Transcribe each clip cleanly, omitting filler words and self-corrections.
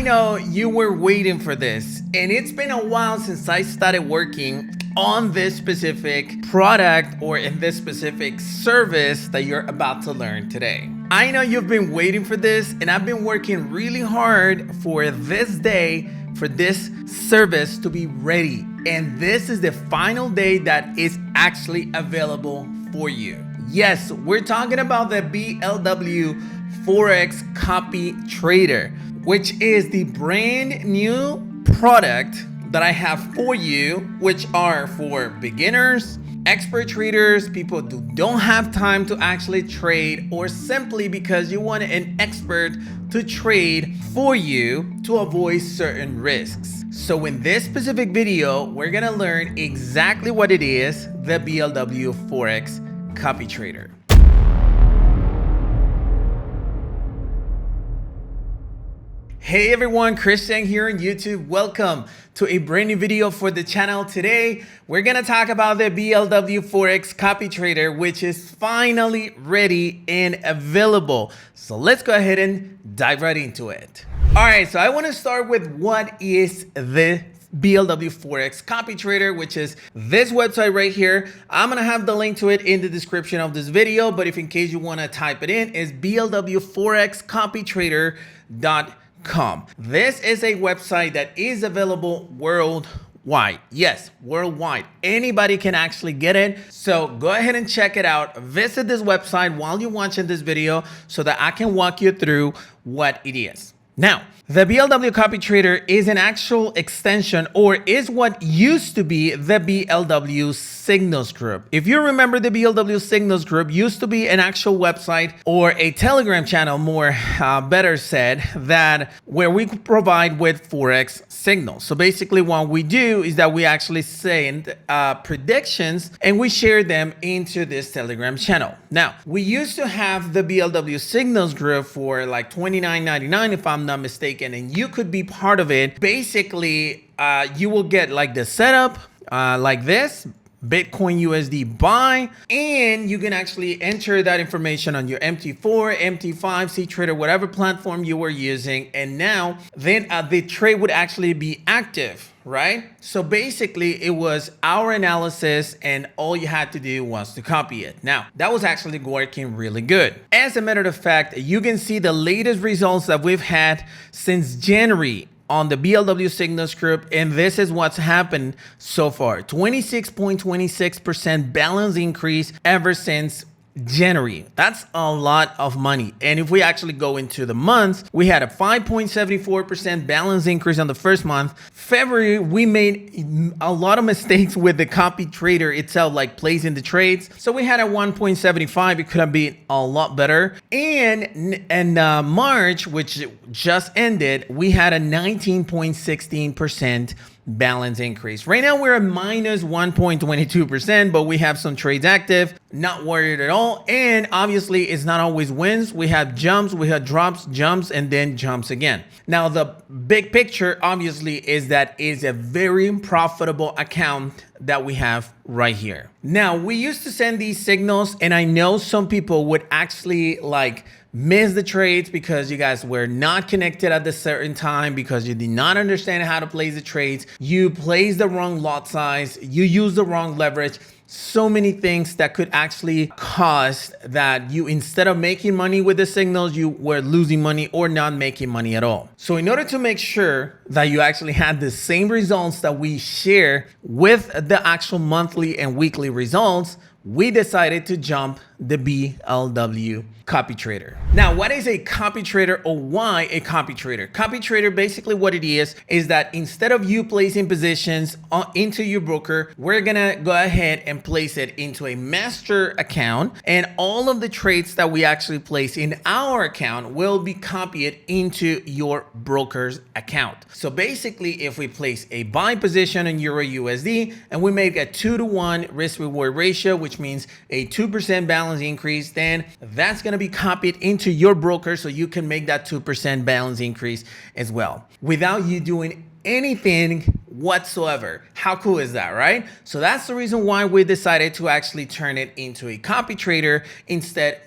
know you were waiting for this, and it's been a while since I started working on this specific product or in this specific service that you're about to learn today. I know you've been waiting for this, and I've been working really hard for this day, for this service to be ready. And this is the final day that is actually available for you. Yes, we're talking about the BLW Forex Copy Trader, which is the brand new product that I have for you, which are for beginners, expert traders, people who don't have time to actually trade, or simply because you want an expert to trade for you to avoid certain risks. So in this specific video, we're gonna learn exactly what it is, the BLW Forex Copy Trader. Hey everyone, Christian here on YouTube. Welcome to a brand new video for the channel. Today, we're gonna talk about the BLW Forex Copy Trader, which is finally ready and available. So let's go ahead and dive right into it. All right, so I wanna start with what is the BLW Forex Copy Trader, which is this website right here. I'm gonna have the link to it in the description of this video, but if in case you wanna type it in, is blwforexcopytrader.com. This is a website that is available worldwide. Yes, worldwide. Anybody can actually get it. So go ahead and check it out. Visit this website while you're watching this video so that I can walk you through what it is. Now, the BLW Copy Trader is an actual extension, or is what used to be the BLW Signals Group. If you remember, the BLW Signals Group used to be an actual website or a Telegram channel, better said, that where we could provide with Forex signals. So basically what we do is that we actually send predictions and we share them into this Telegram channel. Now, we used to have the BLW Signals Group for like $29.99 if I'm not mistaken, and you could be part of it. Basically, you will get like the setup like this, Bitcoin USD buy, and you can actually enter that information on your MT4, MT5, C-Trader, whatever platform you were using, and now then the trade would actually be active, right? So basically it was our analysis and all you had to do was to copy it. Now, that was actually working really good. As a matter of fact, you can see the latest results that we've had since January on the BLW Signals Group, and this is what's happened so far. 26.26% balance increase ever since January. That's a lot of money. And if we actually go into the months, we had a 5.74% balance increase on the first month. February, we made a lot of mistakes with the copy trader itself, like placing the trades. So we had a 1.75. It could have been a lot better. And March, which just ended, we had a 19.16% balance increase. Right now we're at minus 1.22%, but we have some trades active, not worried at all. And obviously it's not always wins. We have jumps, we have drops, jumps, and then jumps again. Now the big picture obviously is that it's a very profitable account that we have right here. Now, we used to send these signals, and I know some people would actually miss the trades because you guys were not connected at a certain time, because you did not understand how to place the trades. You placed the wrong lot size, you used the wrong leverage. So many things that could actually cause that you, instead of making money with the signals, you were losing money or not making money at all. So in order to make sure that you actually had the same results that we share with the actual monthly and weekly results, we decided to jump the BLW Copy Trader. Now, what is a copy trader, or why a copy trader? Copy trader, basically what it is that instead of you placing positions into your broker, we're gonna go ahead and place it into a master account, and all of the trades that we actually place in our account will be copied into your broker's account. So basically, if we place a buy position in Euro USD and we make a 2-to-1 risk reward ratio, which means a 2% balance increase, then that's going to be copied into your broker so you can make that 2% balance increase as well without you doing anything whatsoever. How cool is that, right? So that's the reason why we decided to actually turn it into a copy trader instead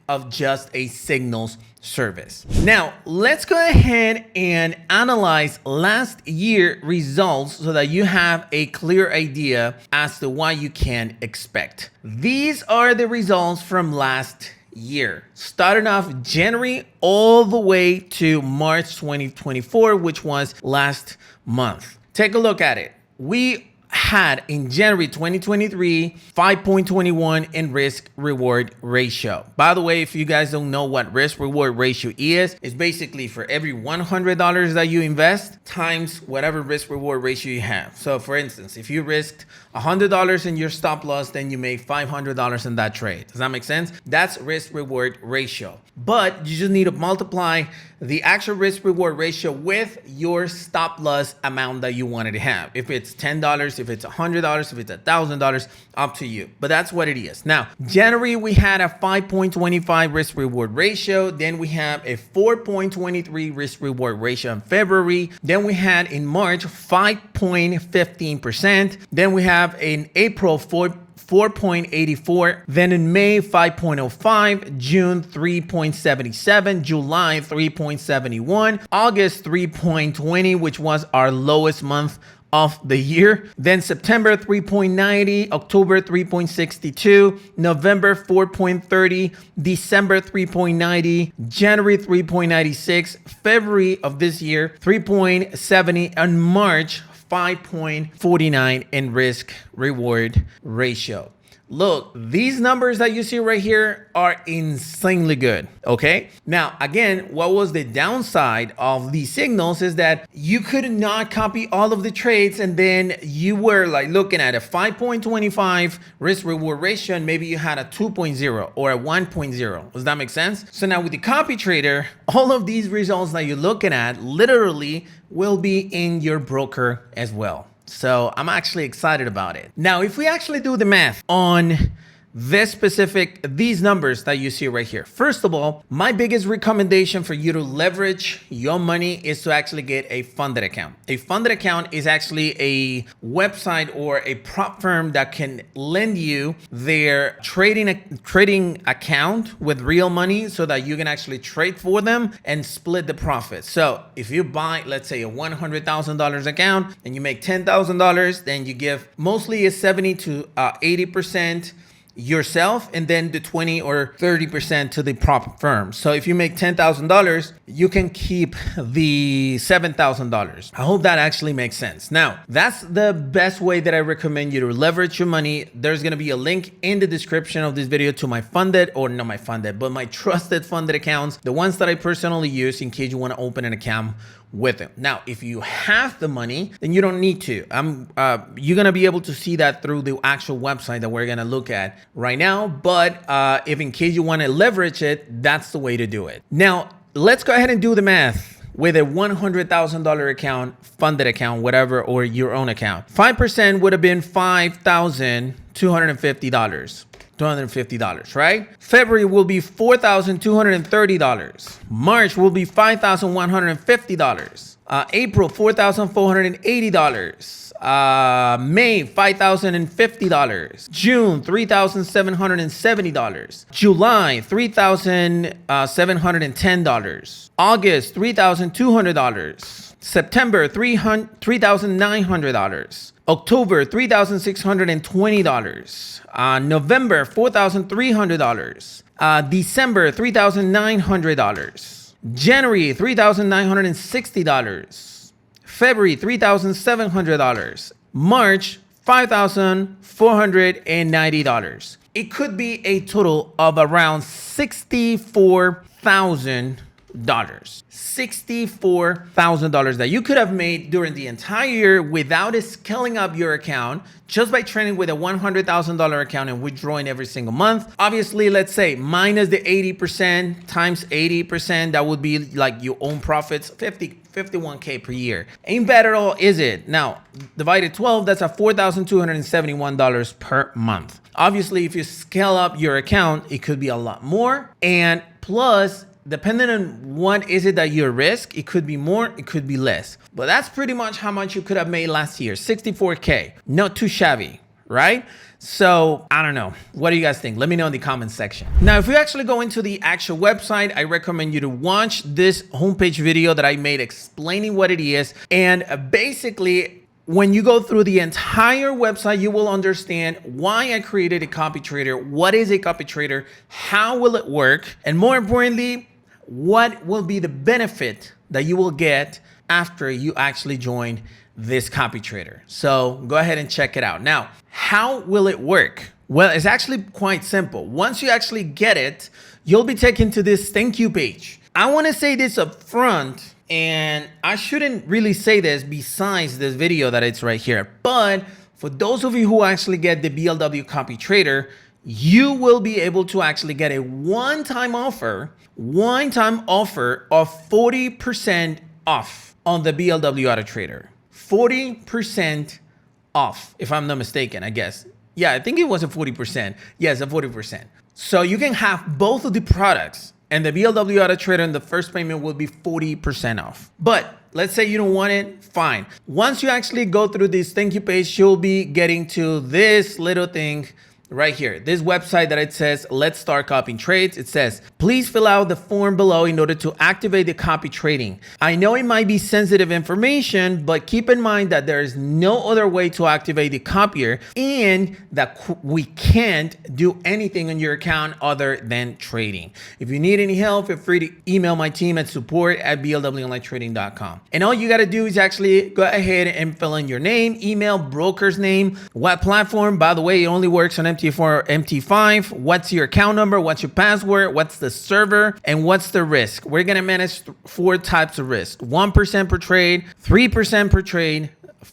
of just a signals service. Now, let's go ahead and analyze last year results so that you have a clear idea as to what you can expect. These are the results from last year, starting off January all the way to March 2024, which was last month. Take a look at it. We had in January 2023 5.21 in risk reward ratio. By the way, if you guys don't know what risk reward ratio is, it's basically for every $100 that you invest times whatever risk reward ratio you have. So for instance, if you risked $100 in your stop loss, then you make $500 in that trade. Does that make sense? That's risk reward ratio. But you just need to multiply the actual risk reward ratio with your stop loss amount that you wanted to have. If it's $10, if it's $100, if it's $1,000, up to you. But that's what it is. Now, January, we had a 5.25 risk reward ratio. Then we have a 4.23 risk reward ratio in February. Then we had in March 5.15%. Then we have in April 4.84, then in May 5.05, June 3.77, July 3.71, August 3.20, which was our lowest month of the year. Then September 3.90, October 3.62, November 4.30, December 3.90, January 3.96, February of this year 3.70, and March 5.49 in risk reward ratio. Look, these numbers that you see right here are insanely good, okay? Now, again, what was the downside of these signals is that you could not copy all of the trades, and then you were like looking at a 5.25 risk reward ratio, and maybe you had a 2.0 or a 1.0. Does that make sense? So now with the copy trader, all of these results that you're looking at literally will be in your broker as well. So I'm actually excited about it. Now, if we actually do the math on these numbers that you see right here. First of all, my biggest recommendation for you to leverage your money is to actually get a funded account. A funded account is actually a website or a prop firm that can lend you their trading account with real money so that you can actually trade for them and split the profit. So if you buy, let's say, a $100,000 account and you make $10,000, then you give mostly a 70 to 80% yourself, and then the 20 or 30% to the prop firm. So if you make $10,000, you can keep the $7,000. I hope that actually makes sense. Now, that's the best way that I recommend you to leverage your money. There's going to be a link in the description of this video to my funded, or not my funded, but my trusted funded accounts, the ones that I personally use in case you want to open an account with them. Now, if you have the money, then you don't need to. You're gonna be able to see that through the actual website that we're gonna look at right now. But if in case you want to leverage it, that's the way to do it. Now, let's go ahead and do the math with a $100,000 account, funded account, whatever, or your own account. 5% would have been $5,250. $250, right? February will be $4,230. March will be $5,150. April, $4,480. May, $5,050. June, $3,770. July, $3,710. August, $3,200. September, $3,900. October, $3,620. November, $4,300. December, $3,900. January, $3,960. February, $3,700. March, $5,490. It could be a total of around $64,000. $64,000 that you could have made during the entire year without scaling up your account, just by trading with a $100,000 account and withdrawing every single month. Obviously, let's say minus the 80% times 80%, that would be like your own profits, 51K per year. Ain't bad at all, is it? Now, divided 12, that's a $4,271 per month. Obviously, if you scale up your account, it could be a lot more. And plus, depending on what is it that you risk, it could be more, it could be less. But that's pretty much how much you could have made last year, 64K. Not too shabby, right? So I don't know. What do you guys think? Let me know in the comments section. Now, if we actually go into the actual website, I recommend you to watch this homepage video that I made explaining what it is. And basically, when you go through the entire website, you will understand why I created a copy trader. What is a copy trader? How will it work? And more importantly, what will be the benefit that you will get after you actually join this copy trader. So go ahead and check it out. Now, how will it work? Well, it's actually quite simple. Once you actually get it, you'll be taken to this thank you page. I want to say this up front, and I shouldn't really say this besides this video that it's right here. But for those of you who actually get the BLW copy trader, you will be able to actually get a one-time offer of 40% off on the BLW Auto Trader. 40% off, if I'm not mistaken, I guess. Yeah, I think it was a 40%. Yes, a 40%. So you can have both of the products, and the BLW Auto Trader and the first payment will be 40% off. But let's say you don't want it, fine. Once you actually go through this thank you page, you'll be getting to this little thing right here, this website that it says, let's start copying trades. It says, please fill out the form below in order to activate the copy trading. I know it might be sensitive information, but keep in mind that there is no other way to activate the copier and that we can't do anything on your account other than trading. If you need any help, feel free to email my team at support@blwonlinetrading.com. And all you got to do is actually go ahead and fill in your name, email, broker's name, what platform. By the way, it only works on MT4, MT5. What's your account number? What's your password? What's the server? And what's the risk? We're going to manage 4 types of risk. 1% per trade, 3% per trade,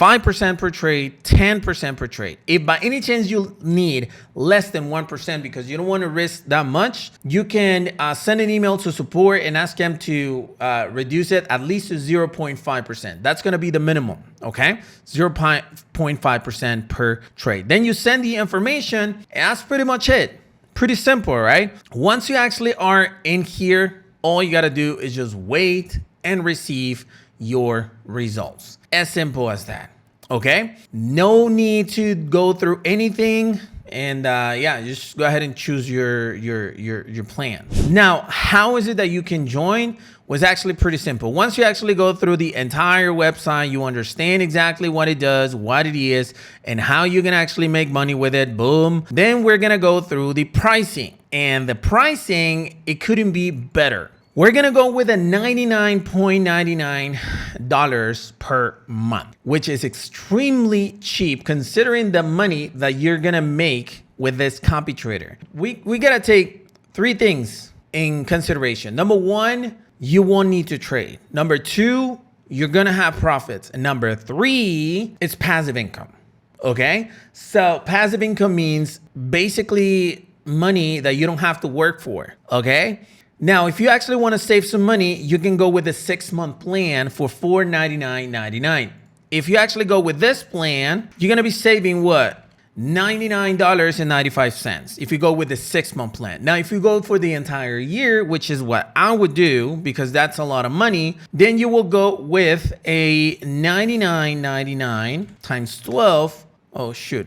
5% per trade, 10% per trade. If by any chance you need less than 1% because you don't want to risk that much, you can send an email to support and ask them to reduce it at least to 0.5%. That's going to be the minimum, okay? 0.5% per trade. Then you send the information, and that's pretty much it. Pretty simple, right? Once you actually are in here, all you got to do is just wait and receive your results. As simple as that. Okay, no need to go through anything, and yeah, just go ahead and choose your plan. Now, how is it that you can join? Was actually pretty simple. Once you actually go through the entire website, you understand exactly what it does, what it is, and how you can actually make money with it. Boom. Then we're gonna go through the pricing, and the pricing, it couldn't be better. We're going to go with a $99.99 per month, which is extremely cheap considering the money that you're going to make with this copy trader. We got to take 3 things in consideration. Number 1, you won't need to trade. Number 2, you're going to have profits. And number 3, it's passive income. Okay? So passive income means basically money that you don't have to work for. Okay? Now, if you actually want to save some money, you can go with a 6-month plan for $499.99. If you actually go with this plan, you're going to be saving what? $99.95 if you go with the 6-month plan. Now, if you go for the entire year, which is what I would do because that's a lot of money, then you will go with a $99.99 times 12. Oh, shoot.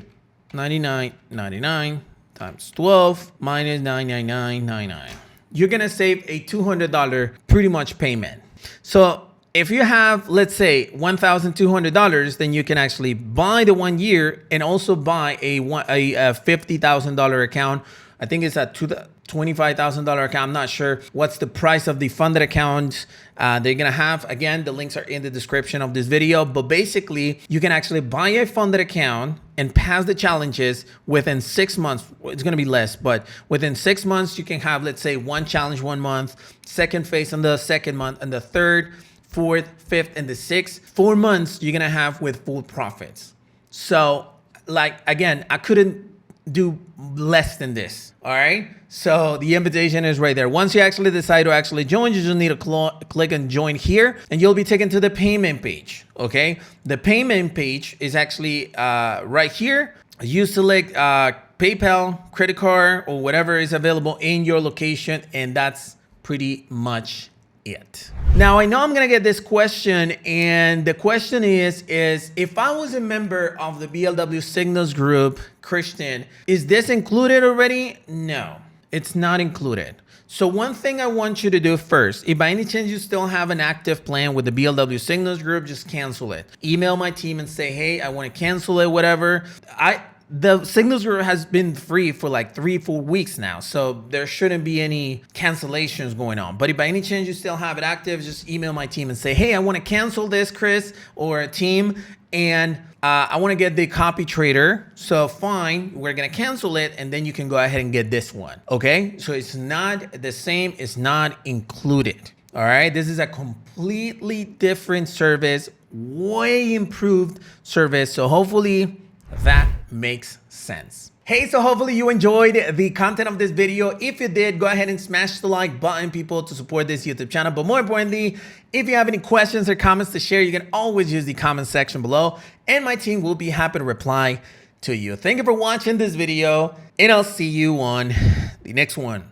$99.99 times 12 minus $999.99. You're going to save a $200 pretty much payment. So if you have, let's say, $1,200, then you can actually buy the 1 year and also buy a $50,000 account. I think it's a $25,000 account. I'm not sure what's the price of the funded account they're going to have. Again, the links are in the description of this video. But basically, you can actually buy a funded account and pass the challenges within 6 months. It's going to be less, but within 6 months, you can have, let's say, 1 challenge 1 month, second phase on the 2nd month, and the 3rd, 4th, 5th, and the 6th. 4 months you're going to have with full profits. So, like, again, I couldn't do less than this. All right. So the invitation is right there. Once you actually decide to actually join, you just need to click and join here and you'll be taken to the payment page. Okay. The payment page is actually right here. You select PayPal, credit card, or whatever is available in your location. And that's pretty much it. Now, I know I'm gonna get this question, and the question is if I was a member of the BLW Signals group, Christian, is this included already? No, it's not included. So one thing I want you to do first, if by any chance you still have an active plan with the BLW Signals group, just cancel it. Email my team and say, hey, I want to cancel it, whatever. The Signals group has been free for like 3-4 weeks now, so there shouldn't be any cancellations going on. But if by any chance you still have it active, just email my team and say, hey, I want to cancel this, Chris, or team, and I want to get the copy trader. So fine, we're going to cancel it, and then you can go ahead and get this one. Okay, so it's not the same, it's not included. All right, this is a completely different service, way improved service. So hopefully that makes sense. Hey, so hopefully you enjoyed the content of this video. If you did, go ahead and smash the like button, people, to support this YouTube channel. But more importantly, if you have any questions or comments to share, you can always use the comment section below, and my team will be happy to reply to you. Thank you for watching this video, and I'll see you on the next one.